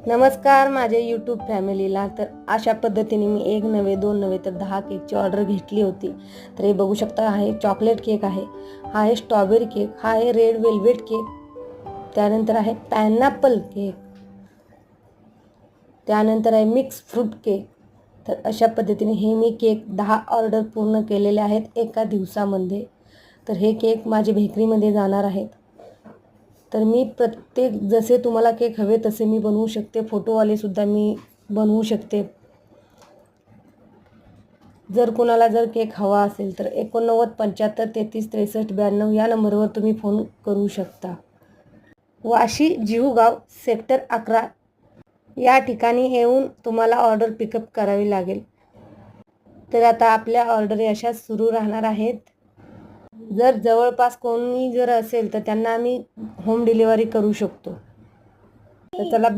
नमस्कार माझ्या यूट्यूब फॅमिलीला. तर अशा पद्धतीने मी एक नव्हे दोन नव्हे तर 10 केकची ऑर्डर घेतली होती. तर हे बघू शकता, हा आहे चॉकलेट केक आहे, हा आहे स्ट्रॉबेरी केक, हा आहे रेड वेल्वेट केक, त्यानंतर आहे पायनॅपल केक, त्यानंतर आहे मिक्स फ्रूट केक. तर अशा पद्धतीने हे मी केक 10 ऑर्डर पूर्ण केलेले आहेत एका दिवसामध्ये. तर हे केक माझे बेकरीमध्ये जाणार आहेत. तर मी प्रत्येक जसे तुम्हाला केक हवे तसे मी बनवू शकते, फोटोवाले सुद्धा मी बनवू शकते. जर कोणाला जर केक हवा असेल तर 89 75 33 63 92 या नंबरवर तुम्ही फोन करू शकता. वाशी जिहुगाव सेक्टर 11 या ठिकाणी येऊन तुम्हाला ऑर्डर पिकअप करावी लागेल. तर आता आपल्या ऑर्डर अशाच सुरू राहणार आहेत. जर जवळपास कोणी जर असेल तर त्यांना आम्ही होम डिलिव्हरी करू शकतो. तर चला.